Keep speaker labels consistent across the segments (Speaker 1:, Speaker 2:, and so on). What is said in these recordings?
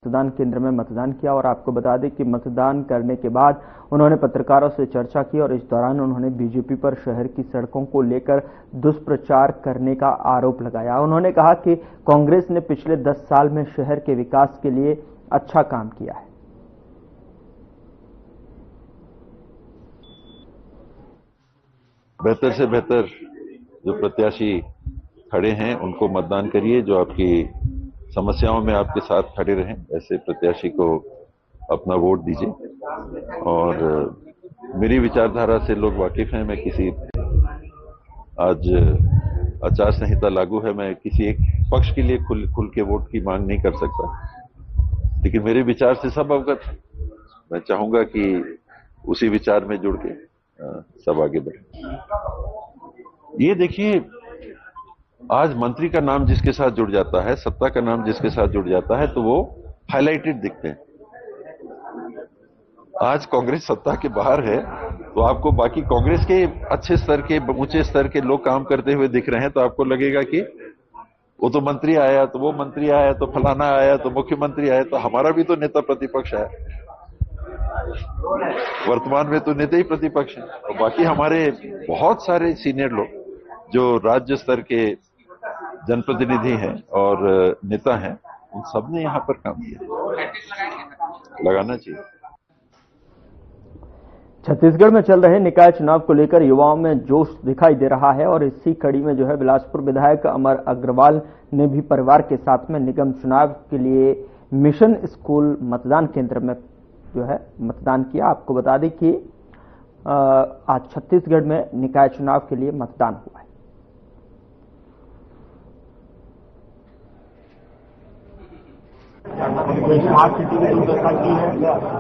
Speaker 1: मतदान केंद्र में मतदान किया और आपको बता दें कि मतदान करने के बाद उन्होंने पत्रकारों से चर्चा की और इस दौरान उन्होंने बीजेपी पर शहर की सड़कों को लेकर दुष्प्रचार करने का आरोप लगाया। उन्होंने कहा कि कांग्रेस ने पिछले 10 साल में शहर के विकास के लिए अच्छा काम किया है।
Speaker 2: बेहतर से बेहतर जो प्रत्याशी खड़े हैं उनको मतदान करिए, जो आपकी समस्याओं में आपके साथ खड़े रहें, ऐसे प्रत्याशी को अपना वोट दीजिए। और मेरी विचारधारा से लोग वाकिफ हैं। मैं किसी आज आचार संहिता लागू है, मैं किसी एक पक्ष के लिए खुल के वोट की मांग नहीं कर सकता, लेकिन मेरे विचार से सब अवगत हैं। मैं चाहूंगा कि उसी विचार में जुड़ के सब आगे बढ़े। ये देखिए, आज मंत्री का नाम जिसके साथ जुड़ जाता है, सत्ता का नाम जिसके साथ जुड़ जाता है, तो वो हाईलाइटेड दिखते हैं। आज कांग्रेस सत्ता के बाहर है तो आपको बाकी कांग्रेस के अच्छे स्तर के, ऊंचे स्तर के लोग काम करते हुए दिख रहे हैं, तो आपको लगेगा कि वो तो मंत्री आया, तो वो मंत्री आया, तो फलाना आया, तो मुख्यमंत्री आया, तो हमारा भी तो नेता प्रतिपक्ष है। वर्तमान में तो नेता ही प्रतिपक्ष है, और बाकी हमारे बहुत सारे सीनियर लोग जो राज्य स्तर के जनप्रतिनिधि हैं और नेता हैं, उन सब ने यहां पर काम किया, लगाना चाहिए।
Speaker 1: छत्तीसगढ़ में चल रहे निकाय चुनाव को लेकर युवाओं में जोश दिखाई दे रहा है और इसी कड़ी में जो है बिलासपुर विधायक अमर अग्रवाल ने भी परिवार के साथ में निगम चुनाव के लिए मिशन स्कूल मतदान केंद्र में जो है मतदान किया। आपको बता दें कि आज छत्तीसगढ़ में निकाय चुनाव के लिए मतदान हुआ है।
Speaker 3: स्मार्ट सिटी की दुर्दशा की है,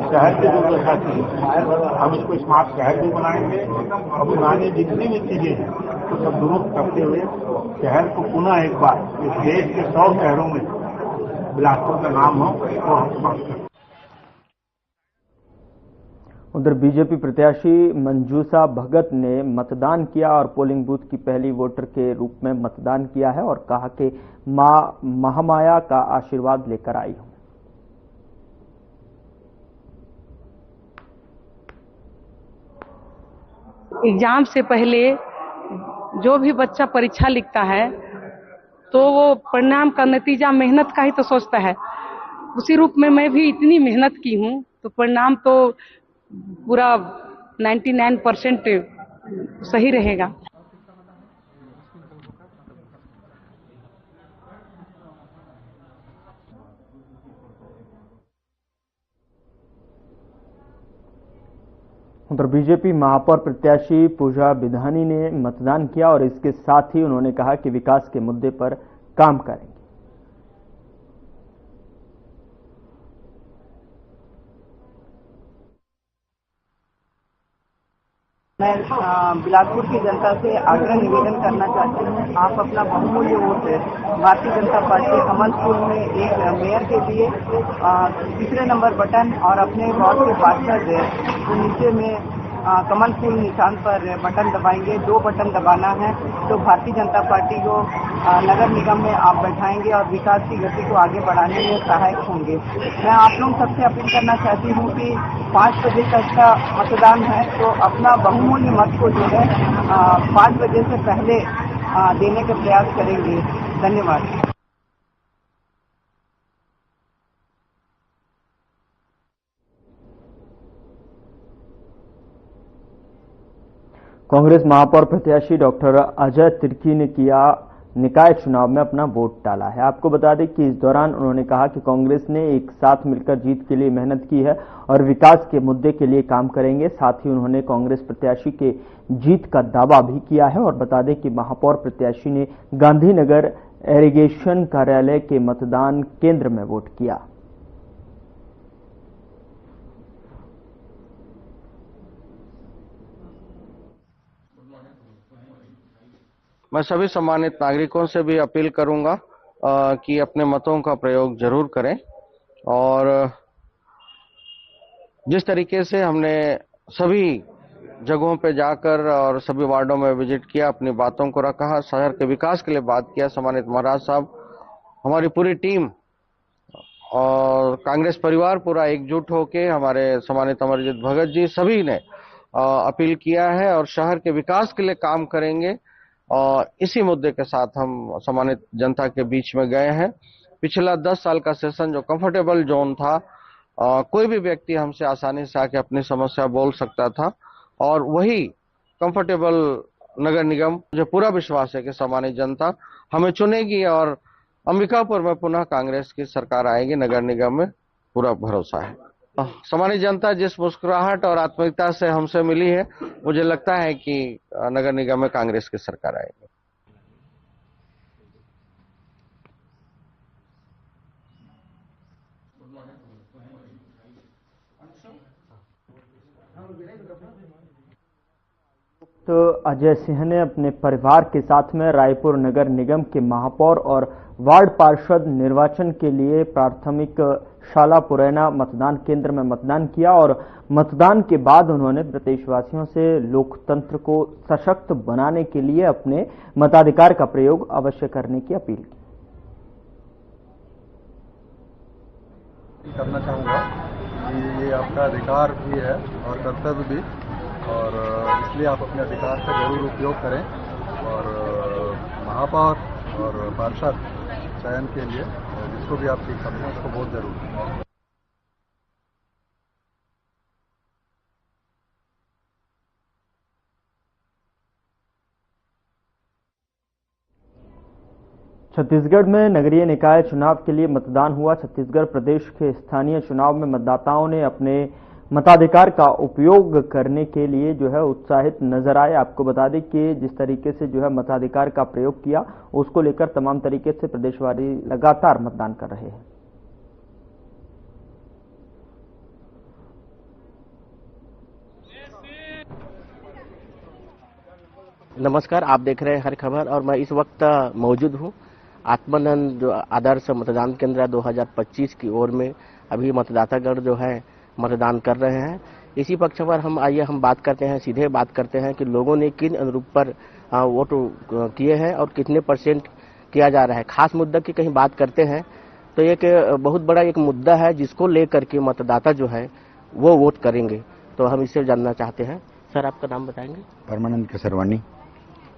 Speaker 3: शहर की दुर्दशा की है। हम इसको स्मार्ट शहर भी बनाएंगे और पुरानी जितनी भी चीजें हैं तो सब दुरुस्त करते हुए शहर को पुनः एक बार इस देश के 100 शहरों में बिलासपुर का नाम हो तो हम समझते हैं।
Speaker 1: उधर बीजेपी प्रत्याशी मंजूषा भगत ने मतदान किया और पोलिंग बूथ की पहली वोटर के रूप में मतदान किया है और कहा कि मां महामाया का आशीर्वाद लेकर आई हूं।
Speaker 4: एग्जाम से पहले जो भी बच्चा परीक्षा लिखता है तो वो परिणाम का नतीजा मेहनत का ही तो सोचता है। उसी रूप में मैं भी इतनी मेहनत की हूं तो परिणाम तो पूरा 99% सही रहेगा।
Speaker 1: उधर बीजेपी महापौर प्रत्याशी पूजा बिधानी ने मतदान किया और इसके साथ ही उन्होंने कहा कि विकास के मुद्दे पर काम करेंगे।
Speaker 5: मैं बिलासपुर की जनता से आग्रह निवेदन करना चाहती हूँ, आप अपना बहुमूल्य वोट भारतीय जनता पार्टी कमल स्कूल में एक मेयर के लिए तीसरे नंबर बटन और अपने वार्ड के पार्षद को नीचे में कमल फूल निशान पर बटन दबाएंगे। 2 बटन दबाना है तो भारतीय जनता पार्टी को नगर निगम में आप बैठाएंगे और विकास की गति को आगे बढ़ाने में सहायक होंगे। मैं आप लोग सबसे अपील करना चाहती हूँ कि 5 बजे तक का मतदान है तो अपना बहुमूल्य मत को जो है 5 बजे से पहले देने का प्रयास करेंगे। धन्यवाद।
Speaker 1: कांग्रेस महापौर प्रत्याशी डॉक्टर अजय तिर्की ने किया निकाय चुनाव में अपना वोट डाला है। आपको बता दें कि इस दौरान उन्होंने कहा कि कांग्रेस ने एक साथ मिलकर जीत के लिए मेहनत की है और विकास के मुद्दे के लिए काम करेंगे। साथ ही उन्होंने कांग्रेस प्रत्याशी के जीत का दावा भी किया है और बता दें कि महापौर प्रत्याशी ने गांधीनगर इरिगेशन कार्यालय के मतदान केंद्र में वोट किया।
Speaker 6: मैं सभी सम्मानित नागरिकों से भी अपील करूंगा कि अपने मतों का प्रयोग जरूर करें और जिस तरीके से हमने सभी जगहों पे जाकर और सभी वार्डों में विजिट किया, अपनी बातों को रखा, शहर के विकास के लिए बात किया। सम्मानित महाराज साहब, हमारी पूरी टीम और कांग्रेस परिवार पूरा एकजुट होके हमारे सम्मानित अमरजीत भगत जी सभी ने अपील किया है और शहर के विकास के लिए काम करेंगे। और इसी मुद्दे के साथ हम सम्मानित जनता के बीच में गए हैं। पिछला 10 साल का सेशन जो कंफर्टेबल जोन था, कोई भी व्यक्ति हमसे आसानी से आके अपनी समस्या बोल सकता था, और वही कंफर्टेबल नगर निगम, मुझे पूरा विश्वास है कि सम्मानित जनता हमें चुनेगी और अंबिकापुर में पुनः कांग्रेस की सरकार आएगी। नगर निगम में पूरा भरोसा है। सम्मानित जनता जिस मुस्कुराहट और आत्मीयता से हमसे मिली है, मुझे लगता है कि नगर निगम में कांग्रेस की सरकार आएगी।
Speaker 1: तो अजय सिंह ने अपने परिवार के साथ में रायपुर नगर निगम के महापौर और वार्ड पार्षद निर्वाचन के लिए प्राथमिक शाला पुरैना मतदान केंद्र में मतदान किया और मतदान के बाद उन्होंने प्रदेशवासियों से लोकतंत्र को सशक्त बनाने के लिए अपने मताधिकार का प्रयोग अवश्य करने की अपील की।
Speaker 7: करना चाहूँगा कि ये आपका अधिकार भी है और कर्तव्य भी, और इसलिए आप अपने अधिकार का जरूर उपयोग करें। और महापौर और पार्षद चयन के लिए जिसको भी आप ठीक समझें उसको बहुत जरूरी है।
Speaker 1: छत्तीसगढ़ में नगरीय निकाय चुनाव के लिए मतदान हुआ। छत्तीसगढ़ प्रदेश के स्थानीय चुनाव में मतदाताओं ने अपने मताधिकार का उपयोग करने के लिए जो है उत्साहित नजर आए। आपको बता दें कि जिस तरीके से जो है मताधिकार का प्रयोग किया, उसको लेकर तमाम तरीके से प्रदेशवासी लगातार मतदान कर रहे हैं।
Speaker 8: नमस्कार, आप देख रहे हैं हर खबर और मैं इस वक्त मौजूद हूं आत्मानंद जो आदर्श मतदान केंद्र 2025 की ओर में। अभी मतदातागण जो है मतदान कर रहे हैं। इसी पक्ष पर हम बात करते हैं, सीधे बात करते हैं कि लोगों ने किन अनुरूप पर वोट किए हैं और कितने % किया जा रहा है। खास मुद्दा की कहीं बात करते हैं तो एक बहुत बड़ा एक मुद्दा है जिसको लेकर के मतदाता जो है वो वोट करेंगे। तो हम इससे जानना चाहते हैं। सर, आपका नाम बताएंगे?
Speaker 9: परमानंद केसरवानी।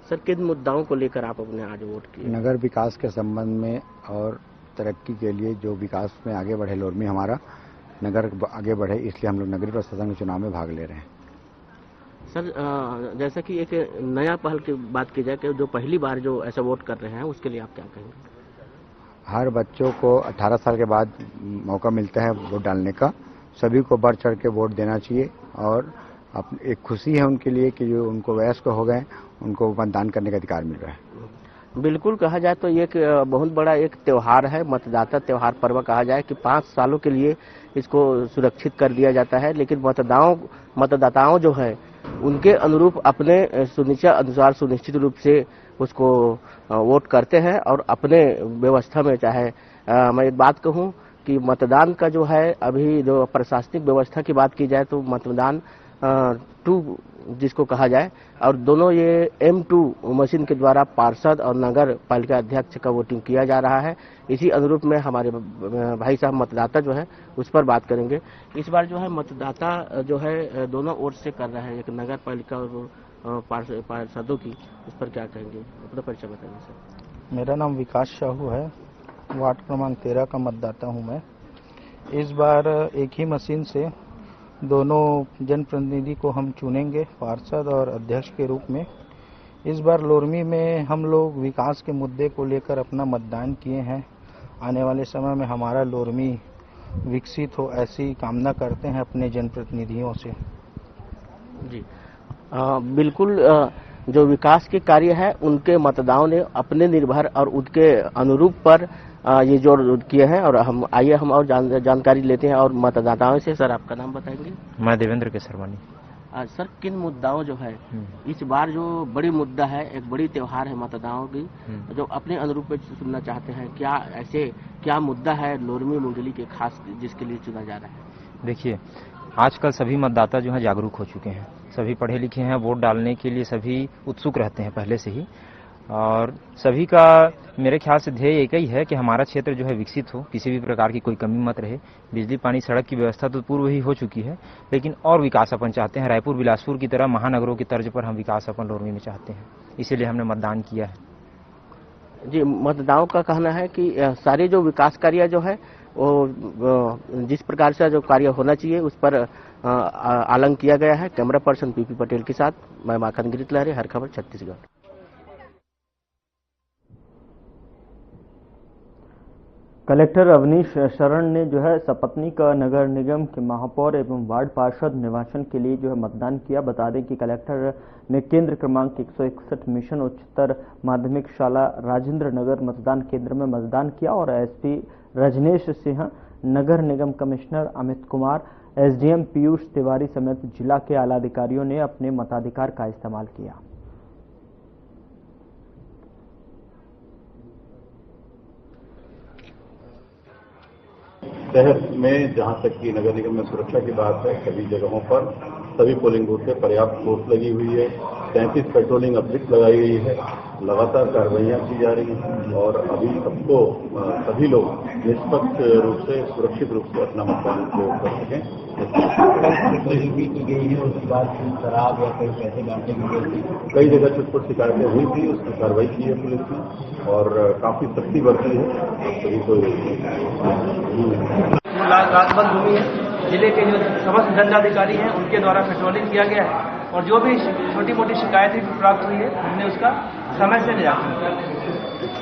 Speaker 8: सर, किन मुद्दाओं को लेकर आप अपने आज वोट किए?
Speaker 9: नगर विकास के संबंध में और तरक्की के लिए, जो विकास में आगे बढ़े लोरमी हमारा नगर आगे बढ़े, इसलिए हम लोग नगरीय प्रशासन के चुनाव में भाग ले रहे हैं।
Speaker 8: सर, जैसा कि एक नया पहल की बात की जाए कि जो पहली बार जो ऐसा वोट कर रहे हैं उसके लिए आप क्या कहेंगे?
Speaker 9: हर बच्चों को 18 साल के बाद मौका मिलता है वोट डालने का। सभी को बढ़ चढ़ के वोट देना चाहिए और एक खुशी है उनके लिए कि जो उनको वयस्क हो गए, उनको मतदान करने का अधिकार मिल रहा है।
Speaker 8: बिल्कुल, कहा जाए तो ये बहुत बड़ा एक त्योहार है, मतदाता त्योहार पर्व कहा जाए कि 5 सालों के लिए इसको सुरक्षित कर दिया जाता है। लेकिन मतदाताओं जो है उनके अनुरूप अपने अनुसार सुनिश्चित रूप से उसको वोट करते हैं और अपने व्यवस्था में, चाहे मैं एक बात कहूं कि मतदान का जो है अभी जो प्रशासनिक व्यवस्था की बात की जाए तो मतदान 2 जिसको कहा जाए, और दोनों ये M2 मशीन के द्वारा पार्षद और नगर पालिका अध्यक्ष का वोटिंग किया जा रहा है। इसी अनुरूप में हमारे भाई साहब मतदाता जो है उस पर बात करेंगे। इस बार जो है मतदाता जो है दोनों ओर से कर रहे हैं, एक नगर पालिका और पार्षदों की, उस पर क्या कहेंगे? अपना परिचय बताएंगे सर।
Speaker 10: मेरा नाम विकास साहू है, वार्ड क्रमांक 13 का मतदाता हूँ मैं। इस बार एक ही मशीन से दोनों जनप्रतिनिधि को हम चुनेंगे, पार्षद और अध्यक्ष के रूप में। इस बार लोरमी में हम लोग विकास के मुद्दे को लेकर अपना मतदान किए हैं। आने वाले समय में हमारा लोरमी विकसित हो, ऐसी कामना करते हैं अपने जनप्रतिनिधियों से।
Speaker 8: जी बिल्कुल, जो विकास के कार्य है उनके मतदाताओं ने अपने निर्भर और उनके अनुरूप पर ये जोड़ किए हैं। और हम और जानकारी लेते हैं और मतदाताओं से। सर, आपका नाम बताएंगे?
Speaker 11: मैं देवेंद्र केसरवानी।
Speaker 8: सर, किन मुद्दाओं जो है इस बार जो बड़ी मुद्दा है, एक बड़ी त्योहार है मतदाताओं की, जो अपने अनुरूप में सुनना चाहते हैं, क्या मुद्दा है लोरमी मुंगेली के खास जिसके लिए चुना जा रहा है?
Speaker 11: देखिए, आजकल सभी मतदाता जो है जागरूक हो चुके हैं, सभी पढ़े लिखे हैं, वोट डालने के लिए सभी उत्सुक रहते हैं पहले से ही। और सभी का मेरे ख्याल से ध्येय एक ही है कि हमारा क्षेत्र जो है विकसित हो, किसी भी प्रकार की कोई कमी मत रहे। बिजली पानी सड़क की व्यवस्था तो पूर्व ही हो चुकी है, लेकिन और विकास अपन चाहते हैं। रायपुर बिलासपुर की तरह महानगरों की तर्ज पर हम विकास अपन लोरमी में चाहते हैं, इसीलिए हमने मतदान किया है।
Speaker 8: जी, मतदाताओं का कहना है कि सारे जो विकास कार्य जो है वो जिस प्रकार से जो कार्य होना चाहिए उस पर आलंग किया गया है। कैमरा पर्सन पीपी पटेल के साथ मैं माखन गिरीत लहरे, हर खबर छत्तीसगढ़।
Speaker 1: कलेक्टर अवनीश शरण ने जो है सपत्नी का नगर निगम के महापौर एवं वार्ड पार्षद निर्वाचन के लिए जो है मतदान किया। बता दें कि कलेक्टर ने केंद्र क्रमांक 161 मिशन उच्चतर माध्यमिक शाला राजेंद्र नगर मतदान केंद्र में मतदान किया और एसपी रजनेश सिंह, नगर निगम कमिश्नर अमित कुमार, एसडीएम पीयूष तिवारी समेत जिला के आला अधिकारियों ने अपने मताधिकार का इस्तेमाल किया।
Speaker 12: शहर में जहां तक कि नगर निगम में सुरक्षा की बात है, सभी जगहों पर सभी पोलिंग बूथ पे पर्याप्त फोर्स लगी हुई है। 33 पेट्रोलिंग अभियुक्त लगाई गई है, लगातार कार्रवाइयां की जा रही हैं और अभी सबको सभी लोग निष्पक्ष रूप से, सुरक्षित रूप से अपना मतदान उपयोग कर सकें। की गई है, उसके बाद शराब या कई पैसे बांटे गए, कई जगह छुटपुट शिकायतें हुई थी, उसकी कार्रवाई की है पुलिस ने और काफी सख्ती बरती है। सभी को
Speaker 13: रात बंद हुई है। जिले के जो समस्त दंडाधिकारी हैं उनके द्वारा पेट्रोलिंग किया गया है और जो भी छोटी मोटी शिकायतें प्राप्त हुई है हमने उसका समय से निराकरण किया।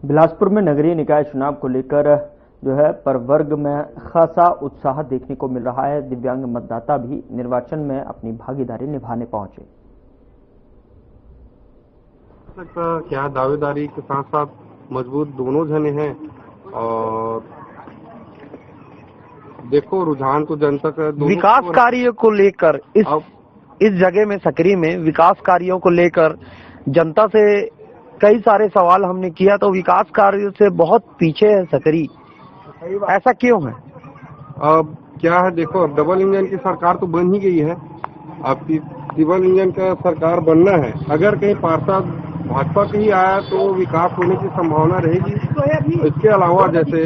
Speaker 1: बिलासपुर में नगरीय निकाय चुनाव को लेकर जो है प्रवर्ग में खासा उत्साह देखने को मिल रहा है। दिव्यांग मतदाता भी निर्वाचन में अपनी भागीदारी निभाने पहुंचे।
Speaker 14: क्या दावेदारी के साथ साथ मजबूत दोनों जने हैं और देखो रुझान तो जनता का
Speaker 15: विकास कार्यों को लेकर इस जगह में सकरी में विकास कार्यों को लेकर जनता से कई सारे सवाल हमने किया तो विकास कार्यों से बहुत पीछे है सकरी। ऐसा क्यों है?
Speaker 14: अब क्या है, देखो अब डबल इंजन की सरकार तो बन ही गई है, अब डबल इंजन का सरकार बनना है। अगर कहीं पार्षद भाजपा के ही आया तो विकास होने की संभावना रहेगी। इसके अलावा जैसे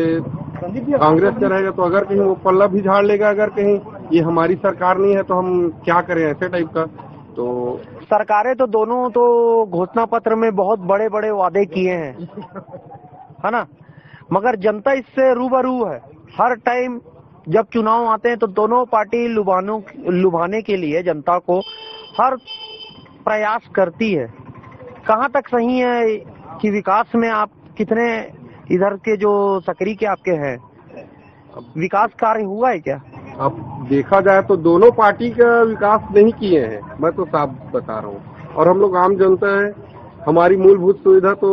Speaker 14: कांग्रेस का रहेगा तो अगर कहीं वो पल्ला भी झाड़ लेगा, अगर कहीं ये हमारी सरकार नहीं है तो हम क्या करें, ऐसे टाइप का। तो
Speaker 15: सरकारें तो दोनों तो घोषणा पत्र में बहुत बड़े बड़े वादे किए हैं, है ना, मगर जनता इससे रूबरू है। हर टाइम जब चुनाव आते हैं तो दोनों पार्टी लुभाने के लिए जनता को हर प्रयास करती है। कहाँ तक सही है कि विकास में आप कितने इधर के जो सकरी के आपके हैं विकास कार्य हुआ है क्या?
Speaker 14: अब देखा जाए तो दोनों पार्टी का विकास नहीं किए हैं, मैं तो साफ बता रहा हूँ। और हम लोग आम जनता है, हमारी मूलभूत सुविधा तो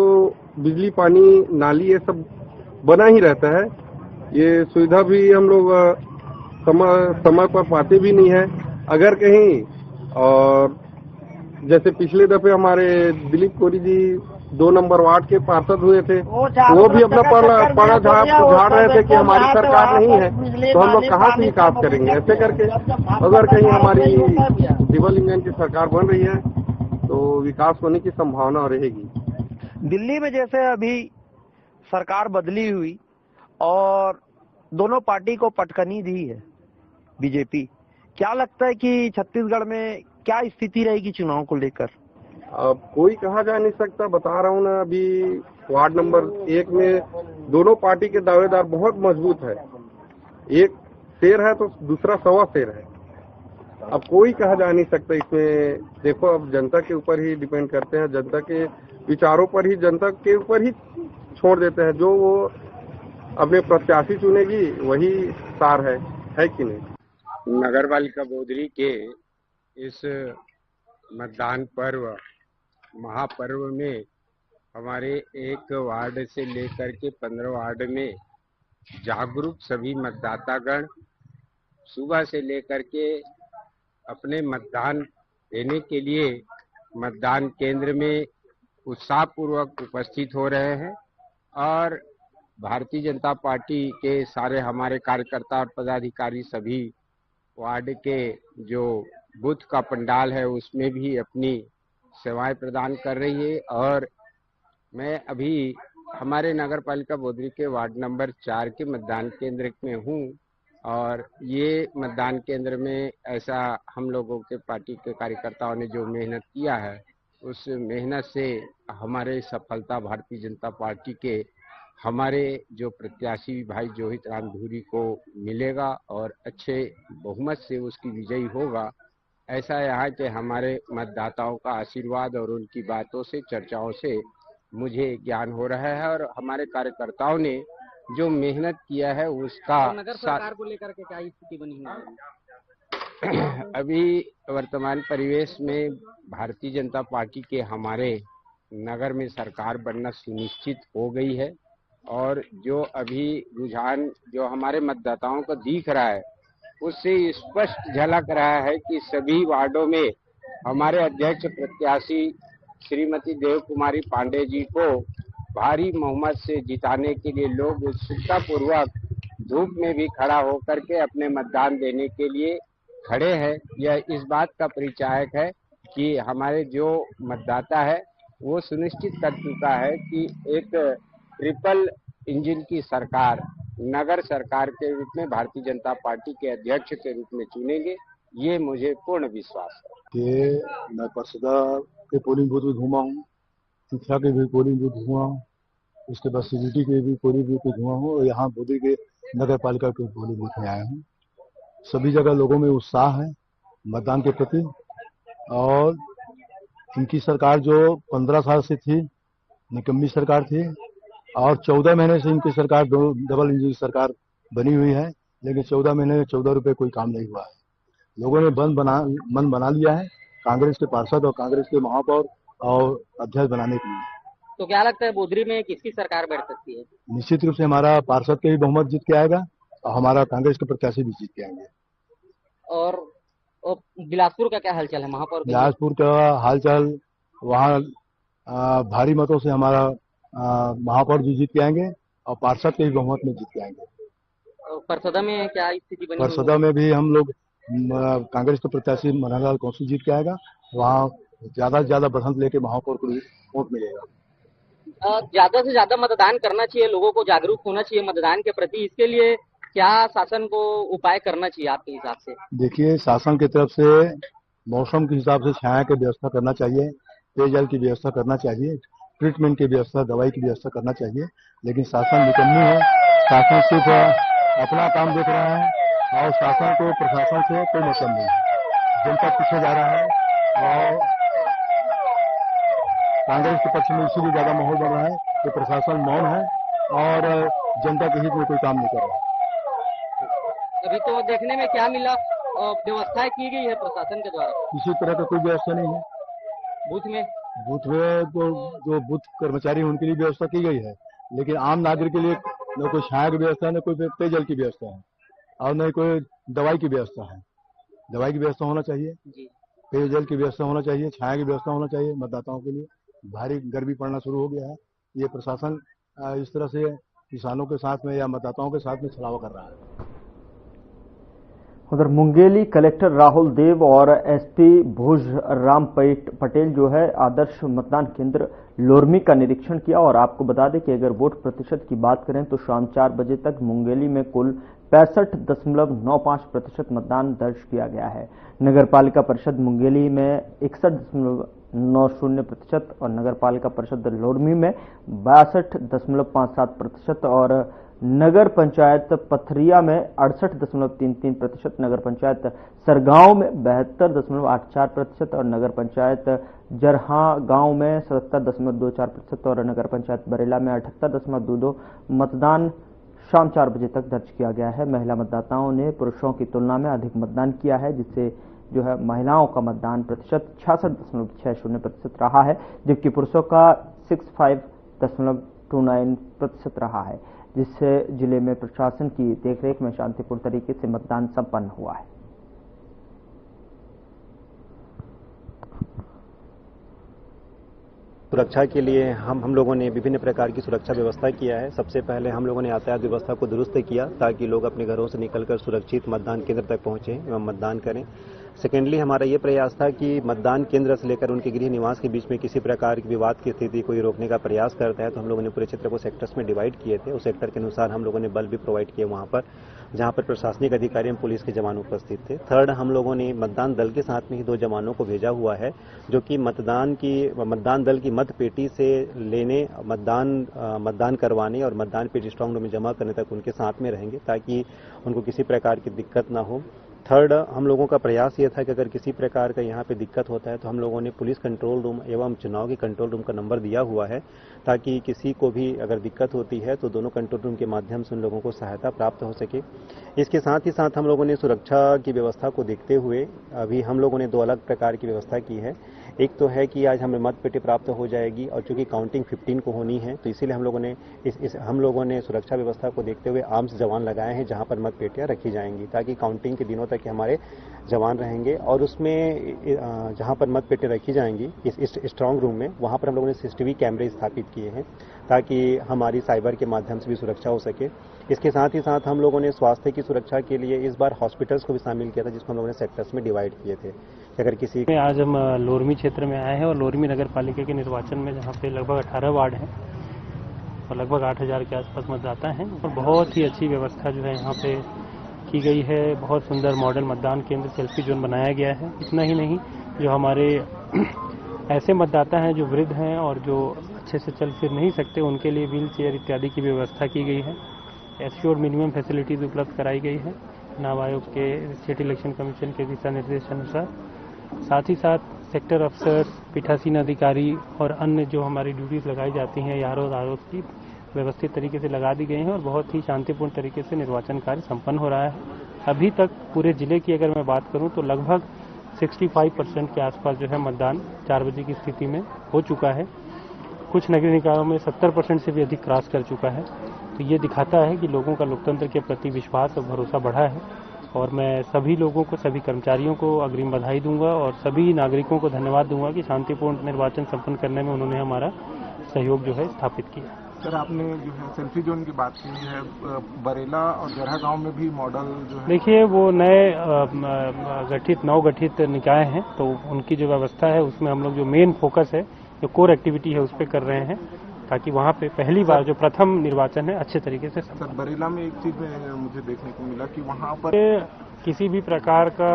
Speaker 14: बिजली पानी नाली ये सब बना ही रहता है। ये सुविधा भी हम लोग समय पर पाते भी नहीं है। अगर कहीं और जैसे पिछले दफे हमारे दिलीप कोरी जी 2 नंबर वार्ड के पार्षद हुए थे, वो भी अपना पड़ा झाड़ रहे थे कि हमारी सरकार नहीं है तो हम लोग कहाँ से विकास करेंगे। ऐसे करके अगर कहीं हमारी डबल इंजन की सरकार बन रही है तो विकास होने की संभावना रहेगी।
Speaker 15: दिल्ली में जैसे अभी सरकार बदली हुई और दोनों पार्टी को पटकनी दी है बीजेपी, क्या लगता है कि छत्तीसगढ़ में क्या स्थिति रहेगी चुनाव को लेकर?
Speaker 14: अब कोई कहा जा नहीं सकता, बता रहा हूँ ना। अभी वार्ड नंबर 1 में दोनों पार्टी के दावेदार बहुत मजबूत है। एक शेर है तो दूसरा सवा शेर है। अब कोई कहा जा नहीं सकता इसमें। देखो अब जनता के ऊपर ही डिपेंड करते हैं, जनता के विचारों पर ही, जनता के ऊपर ही छोड़ देते हैं। जो वो अपने प्रत्याशी चुनेगी वही सार है कि नहीं।
Speaker 16: नगरपालिका बोदरी के इस मतदान पर्व महापर्व में हमारे 1 वार्ड से लेकर के 15 वार्ड में जागरूक सभी मतदातागण सुबह से लेकर के अपने मतदान देने के लिए मतदान केंद्र में उत्साहपूर्वक उपस्थित हो रहे हैं और भारतीय जनता पार्टी के सारे हमारे कार्यकर्ता और पदाधिकारी सभी वार्ड के जो बूथ का पंडाल है उसमें भी अपनी सेवाएं प्रदान कर रही है। और मैं अभी हमारे नगर पालिका बोदरी के वार्ड नंबर 4 के मतदान केंद्र में हूँ और ये मतदान केंद्र में ऐसा हम लोगों के पार्टी के कार्यकर्ताओं ने जो मेहनत किया है उस मेहनत से हमारे सफलता भारतीय जनता पार्टी के हमारे जो प्रत्याशी भाई जोहित राम धूरी को मिलेगा और अच्छे बहुमत से उसकी विजयी होगा। ऐसा यहाँ के हमारे मतदाताओं का आशीर्वाद और उनकी बातों से चर्चाओं से मुझे ज्ञान हो रहा है और हमारे कार्यकर्ताओं ने जो मेहनत किया है उसका
Speaker 17: तो नगर सरकार को लेकर के क्या स्थिति बनी हुई है?
Speaker 16: अभी वर्तमान परिवेश में भारतीय जनता पार्टी के हमारे नगर में सरकार बनना सुनिश्चित हो गई है और जो अभी रुझान जो हमारे मतदाताओं को दिख रहा है उससे स्पष्ट झलक रहा है कि सभी वार्डों में हमारे अध्यक्ष प्रत्याशी श्रीमती देव कुमारी पांडे जी को भारी बहुमत से जिताने के लिए लोग उत्सुकता पूर्वक धूप में भी खड़ा होकर के अपने मतदान देने के लिए खड़े हैं। यह इस बात का परिचायक है कि हमारे जो मतदाता है वो सुनिश्चित कर चुका है कि एक ट्रिपल इंजन की सरकार नगर सरकार के रूप में भारतीय जनता पार्टी के अध्यक्ष के रूप में चुनेंगे। ये मुझे पूर्ण विश्वास है
Speaker 18: कि मैं परसदा के पोलिंग बूथ में घूमा हूँ, तिथरा के भी पोलिंग बूथ घूमा हूँ, उसके बाद सीबीटी के भी पोलिंग बूथ घूमा हूँ और यहाँ बोदरी के नगर पालिका के पोलिंग बूथ में आया हूँ। सभी जगह लोगों में उत्साह है मतदान के प्रति और इनकी सरकार जो 15 साल से थी निकम्मी सरकार थी और 14 महीने से इनकी सरकार डबल इंजन सरकार बनी हुई है, लेकिन 14 महीने में 14 रुपए कोई काम नहीं हुआ है। लोगों ने मन बना लिया है कांग्रेस के पार्षद और कांग्रेस के महापौर और अध्यक्ष बनाने के लिए।
Speaker 17: तो क्या लगता है बोदरी में किसकी सरकार बैठ सकती है?
Speaker 18: निश्चित रूप से हमारा पार्षद के भी बहुमत जीत के आएगा और हमारा कांग्रेस के प्रत्याशी भी जीत के आएंगे।
Speaker 17: और बिलासपुर का क्या हालचाल है? महापौर
Speaker 18: बिलासपुर का हालचाल वहाँ भारी मतों से हमारा महापौर जी जीत के आएंगे और पार्षद के भी बहुमत में जीत के आएंगे।
Speaker 17: परसदा में क्या स्थिति बनी?
Speaker 18: परसदा में भी हम लोग कांग्रेस के प्रत्याशी मनहरलाल कौशिक जीत के आएगा, वहाँ ज्यादा से ज्यादा बसंत लेके महापौर को वोट मिलेगा।
Speaker 17: ज्यादा से ज्यादा मतदान करना चाहिए, लोगों को जागरूक होना चाहिए मतदान के प्रति, इसके लिए क्या शासन को उपाय करना चाहिए आपके हिसाब से?
Speaker 18: देखिए, शासन की तरफ से मौसम के हिसाब से छाया की व्यवस्था करना चाहिए, पेयजल की व्यवस्था करना चाहिए, ट्रीटमेंट की व्यवस्था, दवाई की व्यवस्था करना चाहिए, लेकिन शासन निकम्मी है। शासन सिर्फ अपना काम देख रहा है और शासन को प्रशासन से कोई मतलब नहीं है। जनता पीछे जा रहा है और कांग्रेस के पक्ष में इसीलिए ज्यादा माहौल बन रहा है कि प्रशासन मौन है और जनता के हित में कोई काम नहीं कर रहा है।
Speaker 17: अभी तो देखने में क्या मिला, व्यवस्थाएं की गई है प्रशासन के द्वारा?
Speaker 18: किसी तरह का कोई व्यवस्था नहीं है।
Speaker 17: बूथ में
Speaker 18: तो जो बूथ कर्मचारी उनके लिए व्यवस्था की गई है, लेकिन आम नागरिक के लिए न कोई छाया की व्यवस्था है, न कोई पेयजल की व्यवस्था है और न कोई दवाई की व्यवस्था है। दवाई की व्यवस्था होना चाहिए, पेयजल की व्यवस्था होना चाहिए, छाया की व्यवस्था होना चाहिए। मतदाताओं के लिए भारी गर्मी पड़ना शुरू हो गया है। ये प्रशासन इस तरह से किसानों के साथ में या मतदाताओं के साथ में छलावा कर रहा है।
Speaker 1: उधर मुंगेली कलेक्टर राहुल देव और एसपी भुज राम पटेल जो है आदर्श मतदान केंद्र लोरमी का निरीक्षण किया और आपको बता दें कि अगर वोट प्रतिशत की बात करें तो शाम 4 बजे तक मुंगेली में कुल 65.95% मतदान दर्ज किया गया है। नगर पालिका परिषद मुंगेली में 61.90% और नगर पालिका परिषद लोरमी में 62.57% और नगर पंचायत पथरिया में 68.33%, नगर पंचायत सरगांव में 72.84% और नगर पंचायत जरहा गांव में 77.24% और नगर पंचायत बरेला में 78.22 मतदान शाम 4 बजे तक दर्ज किया गया है। महिला मतदाताओं ने पुरुषों की तुलना में अधिक मतदान किया है, जिससे जो है महिलाओं का मतदान प्रतिशत 66.60% रहा है, जबकि पुरुषों का 65.29% रहा है, जिससे जिले में प्रशासन की देखरेख में शांतिपूर्ण तरीके से मतदान संपन्न हुआ है।
Speaker 19: सुरक्षा के लिए हम लोगों ने विभिन्न प्रकार की सुरक्षा व्यवस्था किया है। सबसे पहले हम लोगों ने यातायात व्यवस्था को दुरुस्त किया ताकि लोग अपने घरों से निकलकर सुरक्षित मतदान केंद्र तक पहुंचे एवं मतदान करें। सेकेंडली हमारा ये प्रयास था कि मतदान केंद्र से लेकर उनके गृह निवास के बीच में किसी प्रकार की विवाद की स्थिति कोई रोकने का प्रयास करता है तो हम लोगों ने पूरे क्षेत्र को सेक्टर्स में डिवाइड किए थे। उस सेक्टर के अनुसार हम लोगों ने बल भी प्रोवाइड किए वहां पर जहां पर प्रशासनिक अधिकारी एवं पुलिस के जवान उपस्थित थे। थर्ड, हम लोगों ने मतदान दल के साथ में ही 2 जवानों को भेजा हुआ है जो कि मतदान दल की मत पेटी से लेने, मतदान करवाने और मतदान पेटी स्ट्रांग रूम में जमा करने तक उनके साथ में रहेंगे ताकि उनको किसी प्रकार की दिक्कत ना हो। थर्ड, हम लोगों का प्रयास ये था कि अगर किसी प्रकार का यहाँ पे दिक्कत होता है तो हम लोगों ने पुलिस कंट्रोल रूम एवं चुनाव के कंट्रोल रूम का नंबर दिया हुआ है ताकि किसी को भी अगर दिक्कत होती है तो दोनों कंट्रोल रूम के माध्यम से उन लोगों को सहायता प्राप्त हो सके। इसके साथ ही साथ हम लोगों ने सुरक्षा की व्यवस्था को देखते हुए अभी हम लोगों ने 2 अलग प्रकार की व्यवस्था की है। एक तो है कि आज हमें मत पेटी प्राप्त हो जाएगी और चूंकि काउंटिंग 15 को होनी है तो इसीलिए हम लोगों ने सुरक्षा व्यवस्था को देखते हुए आर्म्स जवान लगाए हैं जहां पर मत पेटियां रखी जाएंगी ताकि काउंटिंग के दिनों तक हमारे जवान रहेंगे। और उसमें जहां पर मत पेटियां रखी जाएंगी इस स्ट्रांग रूम में वहां पर हम लोगों ने सीसीटीवी कैमरे स्थापित किए हैं ताकि हमारी साइबर के माध्यम से भी सुरक्षा हो सके। इसके साथ ही साथ हम लोगों ने स्वास्थ्य की सुरक्षा के लिए इस बार हॉस्पिटल्स को भी शामिल किया था जिसको हम लोगों ने सेक्टर्स में डिवाइड किए थे। अगर किसी
Speaker 20: आज हम लोरमी क्षेत्र में आए हैं और लोरमी नगर पालिका के निर्वाचन में जहाँ पे लगभग 18 वार्ड हैं और लगभग 8000 के आसपास मतदाता हैं और बहुत ही अच्छी व्यवस्था जो है यहाँ पे की गई है। बहुत सुंदर मॉडल मतदान केंद्र सेल्फी जोन बनाया गया है। इतना ही नहीं, जो हमारे ऐसे मतदाता हैं जो वृद्ध हैं और जो अच्छे से चल फिर नहीं सकते उनके लिए व्हील चेयर इत्यादि की व्यवस्था की गई है। एश्योर्ड मिनिमम फैसिलिटीज उपलब्ध कराई गई है चुनाव आयोग के स्टेट इलेक्शन कमीशन के दिशा निर्देश अनुसार। साथ ही साथ सेक्टर अफसर, पीठासीन अधिकारी और अन्य जो हमारी ड्यूटीज लगाई जाती हैं आरोप की व्यवस्थित तरीके से लगा दी गई हैं और बहुत ही शांतिपूर्ण तरीके से निर्वाचन कार्य संपन्न हो रहा है। अभी तक पूरे जिले की अगर मैं बात करूं तो लगभग 65% के आसपास जो है मतदान 4 बजे की स्थिति में हो चुका है। कुछ नगर निकायों में 70% से भी अधिक क्रॉस कर चुका है। तो ये दिखाता है कि लोगों का लोकतंत्र के प्रति विश्वास और भरोसा बढ़ा है और मैं सभी लोगों को, सभी कर्मचारियों को अग्रिम बधाई दूंगा और सभी नागरिकों को धन्यवाद दूंगा कि शांतिपूर्ण निर्वाचन संपन्न करने में उन्होंने हमारा सहयोग जो है स्थापित किया।
Speaker 21: सर, आपने जो है सेल्फी जोन की बात की है, बरेला और जरहा गांव में भी मॉडल जो है,
Speaker 20: देखिए वो नए नवगठित निकाय हैं तो उनकी जो व्यवस्था है उसमें हम लोग जो मेन फोकस है, जो कोर एक्टिविटी है उस पर कर रहे हैं ताकि वहाँ पे पहली बार जो प्रथम निर्वाचन है अच्छे तरीके से।
Speaker 21: सर, बरेला में एक चीज मुझे देखने को मिला कि वहाँ पर
Speaker 20: किसी भी प्रकार का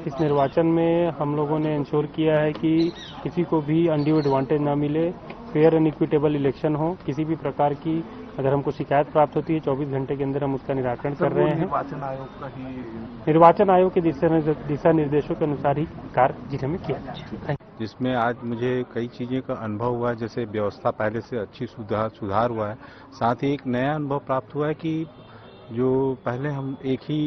Speaker 20: इस निर्वाचन में हम लोगों ने इंश्योर किया है कि किसी को भी अनड्यू एडवांटेज ना मिले, फेयर एंड इक्विटेबल इलेक्शन हो। किसी भी प्रकार की अगर हमको शिकायत प्राप्त होती है 24 घंटे के अंदर हम उसका निराकरण कर रहे हैं। निर्वाचन आयोग के दिशा निर्देशों के अनुसार ही कार्य जिले में किया जाए।
Speaker 22: जिसमें आज मुझे कई चीज़ें का अनुभव हुआ है, जैसे व्यवस्था पहले से अच्छी सुधार हुआ है। साथ ही एक नया अनुभव प्राप्त हुआ है कि जो पहले हम एक ही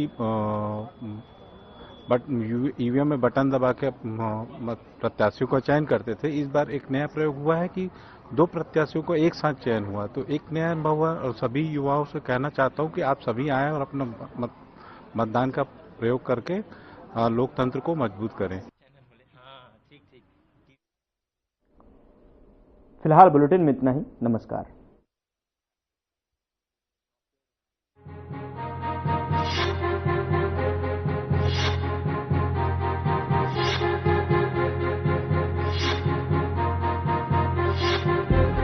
Speaker 22: ईवीएम में बटन दबा के प्रत्याशियों का चयन करते थे, इस बार एक नया प्रयोग हुआ है कि 2 प्रत्याशियों को एक साथ चयन हुआ। तो एक नया अनुभव हुआ और सभी युवाओं से कहना चाहता हूं कि आप सभी आएं और अपना मतदान का प्रयोग करके लोकतंत्र को मजबूत करें।
Speaker 1: फिलहाल बुलेटिन में इतना ही। नमस्कार।